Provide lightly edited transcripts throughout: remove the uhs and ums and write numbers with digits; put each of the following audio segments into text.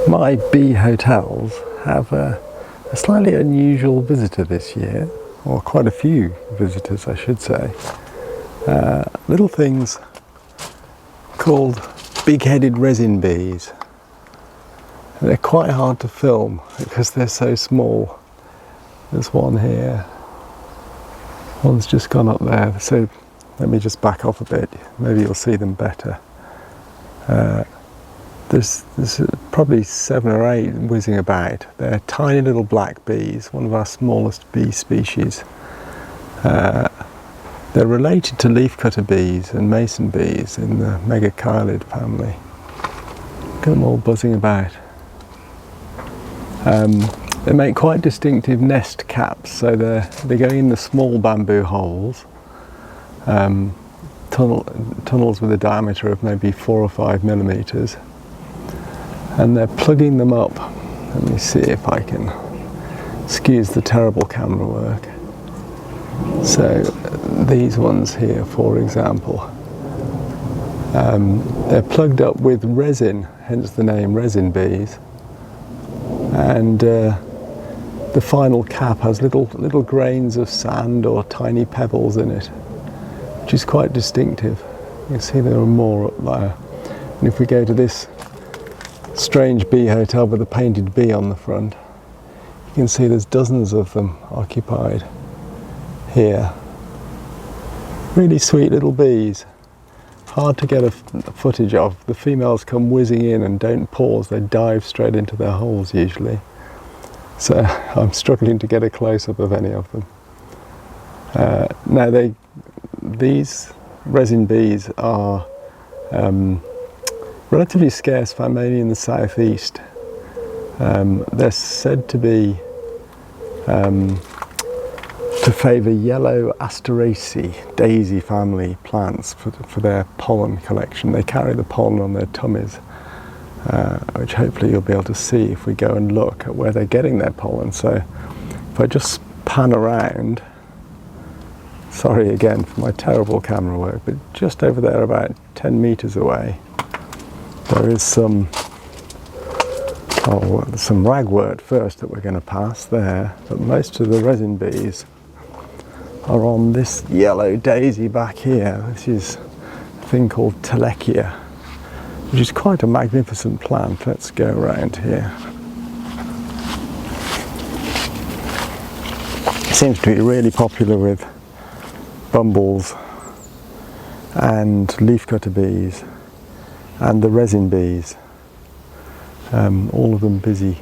My bee hotels have a slightly unusual visitor this year, or quite a few visitors I should say. Little things called big-headed resin bees. They're quite hard to film because they're so small. There's one here, one's just gone up there, so let me just back off a bit, maybe you'll see them better. There's probably 7 or 8 whizzing about. They're tiny little black bees, one of our smallest bee species. They're related to leafcutter bees and mason bees in the megachilid family. Look at them all buzzing about. They make quite distinctive nest caps, so they go in the small bamboo holes, tunnels with a diameter of maybe 4 or 5 millimeters. And they're plugging them up. Let me see if I can excuse the terrible camera work. So these ones here, for example, they're plugged up with resin, hence the name resin bees. And the final cap has little grains of sand or tiny pebbles in it, which is quite distinctive. You can see there are more up there. And if we go to this strange bee hotel with a painted bee on the front, you can see there's dozens of them occupied here. Really sweet little bees. Hard to get a footage of. The females come whizzing in and don't pause, they dive straight into their holes usually. So I'm struggling to get a close-up of any of them. Now these resin bees are relatively scarce, found mainly in the southeast. They're said to be to favour yellow Asteraceae, daisy family plants for their pollen collection. They carry the pollen on their tummies, which hopefully you'll be able to see if we go and look at where they're getting their pollen. So if I just pan around, sorry again for my terrible camera work, but just over there about 10 metres away, there is some ragwort first that we're going to pass there, but most of the resin bees are on this yellow daisy back here. This is a thing called Telechia, which is quite a magnificent plant. Let's go around here. It seems to be really popular with bumbles and leafcutter bees and the resin bees, all of them busy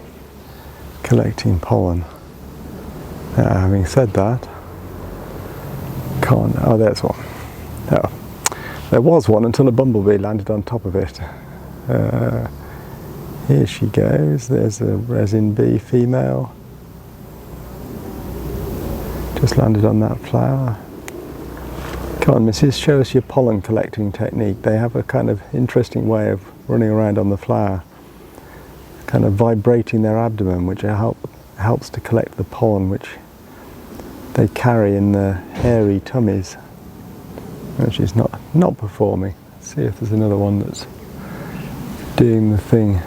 collecting pollen. Now, having said that, oh, there's one. Oh, there was one until a bumblebee landed on top of it. Here she goes. There's a resin bee female. Just landed on that flower. Come on, missus, show us your pollen collecting technique. They have a kind of interesting way of running around on the flower, kind of vibrating their abdomen, which helps to collect the pollen which they carry in their hairy tummies. Which is not performing. Let's see if there's another one that's doing the thing.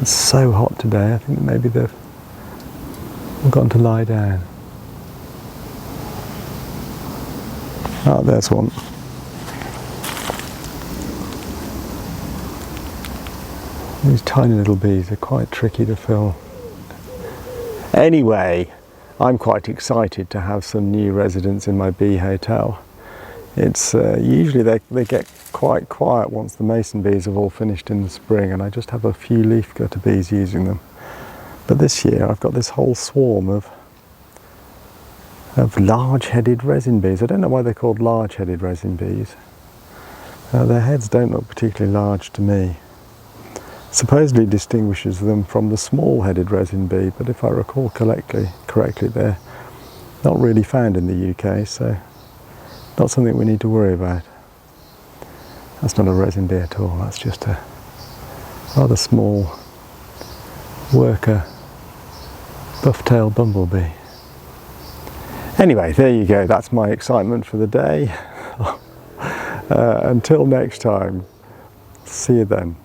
It's so hot today, I think maybe they've gone to lie down. Ah, there's one. These tiny little bees are quite tricky to film. Anyway, I'm quite excited to have some new residents in my bee hotel. It's usually they get quite quiet once the mason bees have all finished in the spring, and I just have a few leafcutter bees using them. But this year I've got this whole swarm of large-headed resin bees. I don't know why they're called large-headed resin bees. Their heads don't look particularly large to me. Supposedly distinguishes them from the small-headed resin bee, but if I recall correctly, they're not really found in the UK, so not something we need to worry about. That's not a resin bee at all, that's just a rather small worker buff-tailed bumblebee. Anyway, there you go, that's my excitement for the day. Until next time, see you then.